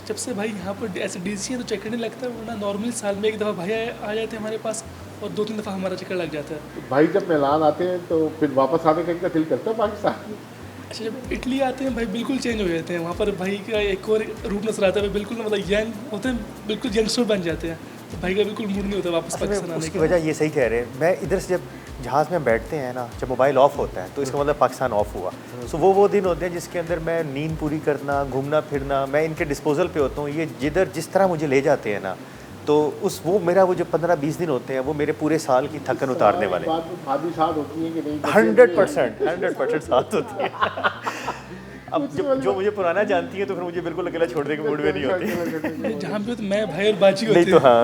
जब से भाई यहाँ पर ऐसे डीसी है तो चक्कर नहीं लगता, वरना नॉर्मली साल में एक दफ़ा भाई आ जाते हैं हमारे पास और 2-3 दफ़ा हमारा चक्कर लग जाता है।
तो भाई जब मिलान आते हैं तो फिर वापस आने का इनका दिल करता है पाकिस्तान में?
अच्छा, जब इटली आते हैं भाई बिल्कुल चेंज हो जाते हैं, वहाँ पर भाई का एक और रूप नजर आता है, बिल्कुल मतलब यंग होते हैं, बिल्कुल यंगस्टर बन जाते हैं, तो भाई का बिल्कुल मूड नहीं होता वापस
असल में
पाकिस्तान आने
उसकी
का।
वजह ये सही कह रहे हैं, मैं इधर से जब जहाज़ में बैठते हैं ना, जब मोबाइल ऑफ होता है तो इसका मतलब पाकिस्तान ऑफ हुआ। सो वो दिन होते हैं जिसके अंदर मैं नींद पूरी करना, घूमना फिरना, मैं इनके डिस्पोजल पे होता हूँ। ये जिधर जिस तरह मुझे ले जाते हैं ना, तो उस वो मेरा वो जो 15-20 दिन होते हैं वो मेरे पूरे साल की थकन उतारने वाले।
बात में भाभी साथ होती है कि नहीं?
100% साथ होती है। अब जो मुझे पुराना जानती है तो फिर मुझे बिल्कुल अकेला छोड़ने के मूड में नहीं होती।
जहाँ पे तो मैं भाई और बाजी होते
नहीं तो हाँ,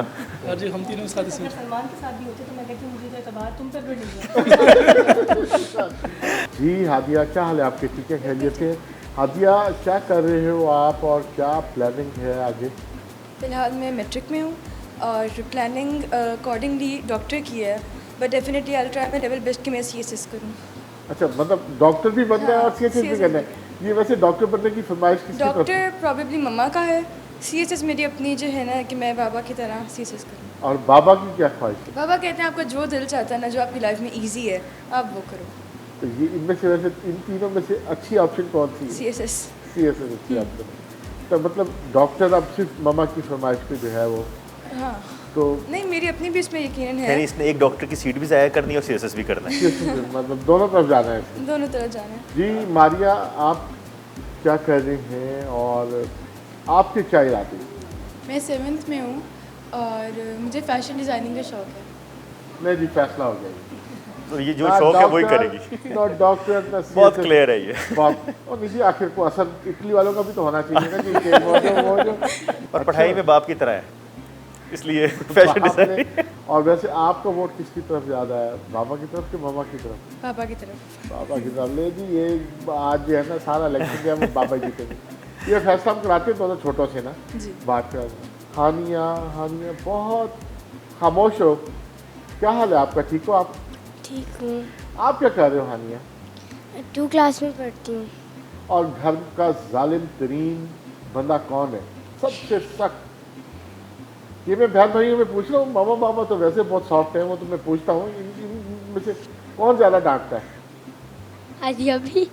और जो हम तीनों साथ
अगर सलमान के साथ भी होते तो मैं कहती हूँ मुझे तो एतबार तुम पर भी नहीं है।
जी हादिया, क्या हाल है आपके? ठीक है, खैरियत से? हादिया, क्या कर रहे हो आप और क्या प्लानिंग है आगे?
फ़िलहाल मैं मैट्रिक में हूँ और प्लानिंग अकॉर्डिंगली डॉक्टर की है, but definitely I try my level best कि मैं CSS करूँ।
अच्छा, मतलब डॉक्टर भी बनना है और
हाँ,
CSS भी करना है। ये वैसे डॉक्टर बनने की फरमाइश किसकी तरफ?
डॉक्टर प्रॉबेबली मम्मा का है, CSS मेरी अपनी जो है ना कि मैं बाबा की तरह CSS करूँ।
और बाबा की क्या ख्वाहिश है?
बाबा कहते हैं आपका जो दिल चाहता है ना, जो आपकी लाइफ में ईजी है, आप वो करो।
तो ये इनमें से वैसे इन तीनों में से अच्छी ऑप्शन कौन सी है?
CSS।
CSS अच्छी ऑप्शन है। तो मतलब डॉक्टर अब सिर्फ मम्मा की फरमाइश पे जो है वो,
हाँ
तो
नहीं, मेरी अपनी भी इसमें यकीन है,
यानी इसने एक डॉक्टर की सीट भी ज़ाया करनी है और CSS भी करना है।
CSS मतलब दोनों तरफ जाना है इसमें।
दोनों तरफ जाना है।
जी मारिया, आप क्या कर रही हैं और आपके क्या इरादे हैं?
मैं 7th में हूँ और मुझे फैशन डिज़ाइनिंग का शौक़ है।
नहीं जी, फैसला हो गया।
तो ये जो शौक है वही करेगी।
ना डॉक्टर ना
बहुत
CSS।
क्लियर है ये।
और निजी आखिर को असर इटली वालों का भी तो होना चाहिए ना कि वो जो
और पढ़ाई में बाप की तरह है, इसलिए फैशन डिजाइनिंग।
और वैसे आपका वोट किसकी तरफ ज़्यादा है, बाबा की तरफ कि मामा की तरफ?
पापा की तरफ।
बाबा की तरफ। ले जी, ये आज जो है ना सारा इलेक्शन जो है वो बाबा जीतेंगे। ये फैसला हम कराते हैं दोनों छोटों से ना,
जी।
बात कर। हानिया, हानिया बहुत खामोश हो, क्या हाल है आपका? ठीक हो आप?
ठीक हूँ।
आप क्या कर रहे हो हानिया?
2 क्लास में पढ़ती हूँ।
और घर का जालिम तरीन बंदा कौन है, सबसे सख्त? ये मैं बहन भाइयों में पूछ रहा हूँ, मामा मामा तो वैसे बहुत सॉफ्ट है, वो तो मैं पूछता हूँ इनमें से कौन ज़्यादा डांटता है?
आज अभी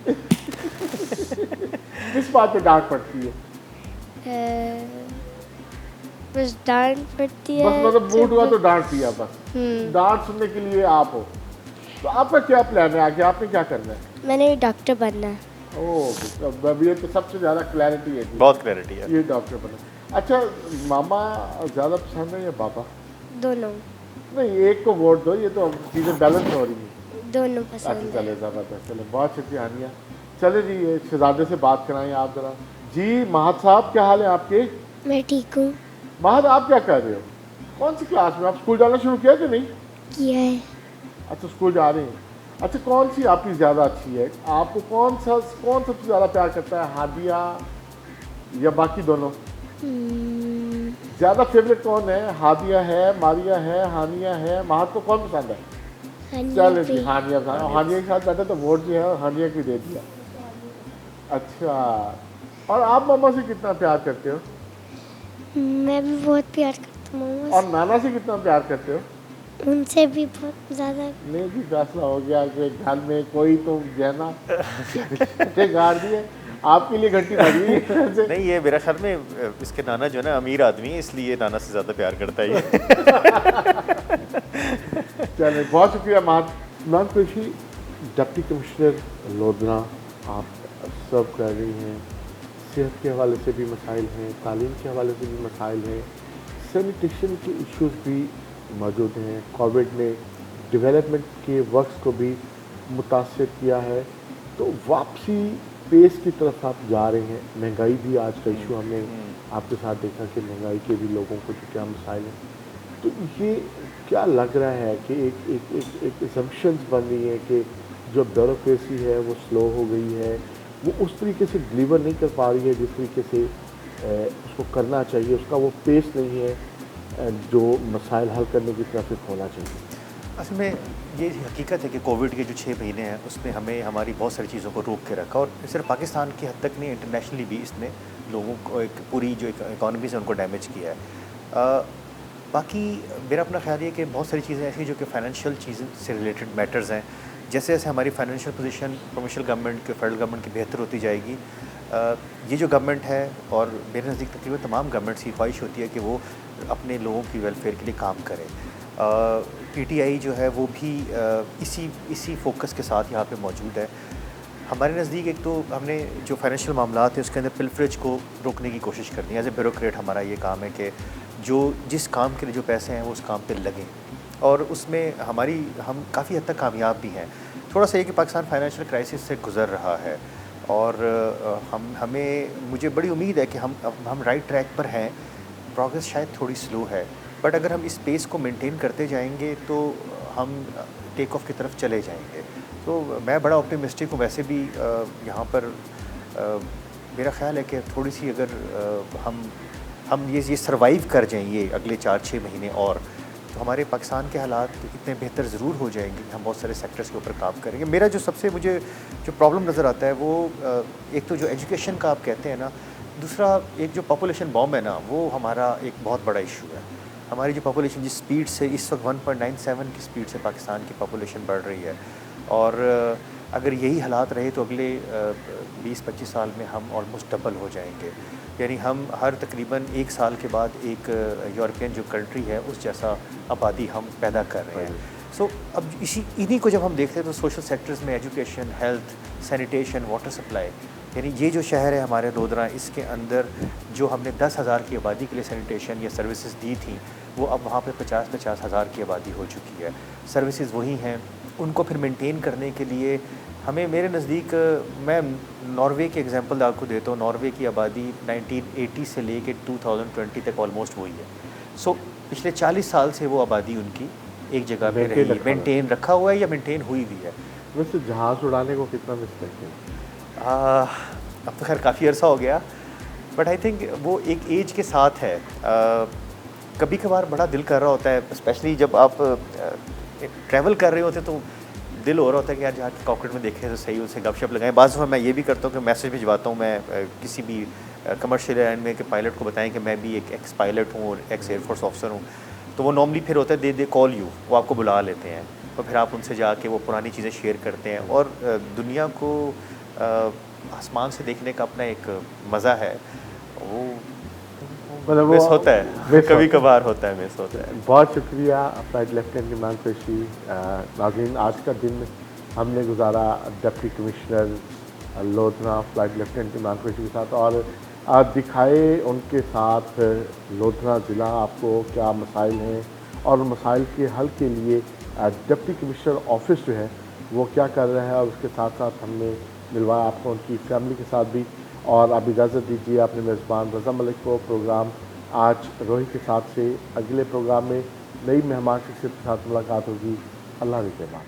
किस बात पे डांट पड़ती है?
बस डांट पड़ती है।
बस मतलब मूड हुआ तो डांट दिया बस।
हम्म।
डांट सुनने के लिए आप हो। तो आपका क्या प्लान है आगे, आपने क्या करना है?
मैंने डॉक्टर बनना है।
ओह, अब ये तो सबसे ज़्यादा क्लैरिटी है जी।
बहुत क्लैरिटी है।
ये डॉक्टर बना। अच्छा, मामा ज़्यादा पसंद है या पापा?
दोनों।
नहीं, एक को वोट दो, ये तो चीज़ें बैलेंस हो रही हैं।
दोनों
अच्छा
पसंद है।
चले, ज़बरदस्त, चले, बहुत शुक्रिया हानिया। चले जी, ये शहजादे से बात कराएं आप ज़रा। जी महत साहब, क्या हाल है आपके?
मैं ठीक हूँ।
महत, आप क्या कर रहे हो? कौन सी क्लास में? आप स्कूल जाना शुरू किया कि नहीं?
किया है।
अच्छा, स्कूल जा रहे हैं। अच्छा, कौन सी आपकी ज़्यादा अच्छी है? आपको कौन सबसे ज़्यादा प्यार करता है, हादिया या बाकी दोनों? ज़्यादा फेवरेट कौन है? हादिया है, मारिया है, हानिया है? महत को कौन पसंद है? चलो जी, हानिया के साथ बैठे तो वोट जो है हानिया की दे दिया। अच्छा, और आप मामा से कितना प्यार करते हो?
मैं भी बहुत प्यार करता हूँ मामा
और नाना से कितना प्यार करते हो?
से। उनसे भी बहुत ज़्यादा।
नहीं जी, फैसला हो गया कि घर में कोई तो जो है ना गाड़ दिए, आपके लिए घंटी बजी।
नहीं, ये मेरा ख्याल में इसके नाना जो है ना अमीर आदमी है, इसलिए नाना से ज़्यादा प्यार करता है ये।
चलिए, बहुत शुक्रिया मान खुशी। डिप्टी कमिश्नर लोधना आप सब कर रही हैं, सेहत के हवाले से भी मसाइल हैं, तालीम के हवाले से भी मसाइल हैं, सैनिटेशन के इश्यूज़ भी मौजूद हैं। कोविड ने डेवलपमेंट के वर्क्स को भी मुतासर किया है, तो वापसी पेस की तरफ आप जा रहे हैं। महंगाई भी आज का इशू हमने आपके साथ देखा कि महंगाई के भी लोगों को जो क्या मसाइल हैं।
तो ये क्या लग रहा है कि एक assumptions बन रही है कि जो ब्यूरोक्रेसी है वो स्लो हो गई है, वो उस तरीके से डिलीवर नहीं कर पा रही है जिस तरीके से उसको करना चाहिए, उसका वो पेस नहीं है जो मसाइल हल करने की तरफ से होना चाहिए।
असल में ये हकीकत है कि कोविड के जो 6 महीने हैं उसमें हमें हमारी बहुत सारी चीज़ों को रोक के रखा, और सिर्फ पाकिस्तान की हद तक नहीं, इंटरनेशनली भी इसने लोगों को एक पूरी जो इकॉनमीज़ है उनको डैमेज किया है। बाकी मेरा अपना ख्याल है कि बहुत सारी चीज़ें ऐसी जो कि फाइनेंशियल चीज़ें से रिलेटेड मैटर्स हैं, जैसे जैसे हमारी फाइनेंशियल पोजीशन प्रोविंशियल गवर्नमेंट के फेडरल गवर्नमेंट की बेहतर होती जाएगी, ये जो गवर्नमेंट है और मेरे नज़दीक तकरीबन तमाम गवर्नमेंट्स की ख्वाहिश होती है कि वो अपने लोगों की वेलफेयर के लिए काम करें। PTI जो है वो भी इसी फोकस के साथ यहाँ पे मौजूद है। हमारे नज़दीक एक तो हमने जो फाइनेंशियल मामलात हैं उसके अंदर पिलफरेज को रोकने की कोशिश करनी है। एज ए ब्यूरोक्रेट हमारा ये काम है कि जिस काम के लिए जो पैसे हैं वो उस काम पे लगें, और उसमें हम काफ़ी हद तक कामयाब भी हैं। थोड़ा सा ये कि पाकिस्तान फाइनेंशियल क्राइसिस से गुज़र रहा है, और मुझे बड़ी उम्मीद है कि हम राइट ट्रैक पर हैं। प्रोग्रेस शायद थोड़ी स्लो है, बट अगर हम इस पेस को मेंटेन करते जाएंगे तो हम टेक ऑफ की तरफ चले जाएंगे। तो मैं बड़ा ऑप्टिमिस्टिक हूँ। वैसे भी यहाँ पर मेरा ख्याल है कि थोड़ी सी अगर हम ये सर्वाइव कर जाएं ये अगले 4-6 महीने, और तो हमारे पाकिस्तान के हालात इतने बेहतर ज़रूर हो जाएंगे कि हम बहुत सारे सेक्टर्स के ऊपर काम करेंगे। मेरा मुझे जो प्रॉब्लम नज़र आता है वो एक तो जो एजुकेशन का आप कहते हैं ना, दूसरा एक जो पॉपुलेशन बॉम्ब है ना, वो हमारा एक बहुत बड़ा इशू है। हमारी जो पॉपुलेशन जिस स्पीड से इस वक्त 1.97 की स्पीड से पाकिस्तान की पॉपुलेशन बढ़ रही है, और अगर यही हालात रहे तो अगले 20-25 साल में हम ऑलमोस्ट डबल हो जाएंगे। यानी हम हर तकरीबन 1 साल के बाद एक यूरोपियन जो कंट्री है उस जैसा आबादी हम पैदा कर रहे हैं। सो अब इन्हीं को जब हम देखते हैं तो सोशल सेक्टर्स में education, health, sanitation, water supply, यानी ये जो शहर है हमारे लोधरा, इसके अंदर जो हमने 10,000 की आबादी के लिए सैनिटेशन या सर्विसेज दी थी, वो अब वहाँ पे 50-50 हज़ार की आबादी हो चुकी है। सर्विसेज वही हैं, उनको फिर मेंटेन करने के लिए हमें, मेरे नज़दीक, मैं नॉर्वे के एग्जांपल आपको देता हूँ। नॉर्वे की आबादी 1980 से लेके 2020 तक ऑलमोस्ट वही है। सो पिछले 40 साल से वो आबादी उनकी एक जगह पे रही, मेंटेन रखा हुआ है या मेंटेन हुई भी है।
वैसे जहाज़ उड़ाने को कितना मिस करते हैं?
अब तो खैर काफ़ी अर्सा हो गया, बट आई थिंक वो एक एज के साथ है। कभी कभार बड़ा दिल कर रहा होता है, स्पेशली जब आप ट्रैवल कर रहे होते तो दिल हो रहा होता है कि यार जाके कॉकपिट में देखें तो सही, उनसे गपशप लगाएं। बाज़ मैं ये भी करता हूँ कि मैसेज भिजवाता हूँ मैं किसी भी कमर्शियल एयरलाइन में कि पायलट को बताएं कि मैं भी एक एक्स पायलट हूँ और एक्स एयरफोर्स ऑफिसर हूँ। तो वो नॉर्मली फिर होता है दे कॉल यू, वो आपको बुला लेते हैं, तो फिर आप उनसे जाके वो पुरानी चीज़ें शेयर करते हैं, और दुनिया को आसमान से देखने का अपना एक मज़ा है, वो मिस होता है, कभी कभार होता है, मिस होता है।
बहुत शुक्रिया फ्लाइट लेफ्टिनेंट इमरान कुरैशी। नाज़रीन, आज का दिन हमने गुजारा deputy commissioner Lodhran flight lieutenant Imran Qureshi के साथ, और दिखाए उनके साथ लोधरा ज़िला आपको क्या मसाइल हैं, और मसाइल के हल के लिए डिप्टी कमिश्नर ऑफिस जो है वो क्या कर रहा है, और उसके साथ साथ हमने मिलवाया आपको उनकी फैमिली के साथ भी। और आप इजाज़त दीजिए अपने मेज़बान रज़ा मलिक को। प्रोग्राम आज रोही के साथ से, अगले प्रोग्राम में नई मेहमान शख्सियत के साथ मुलाकात होगी। अल्लाह के बाद।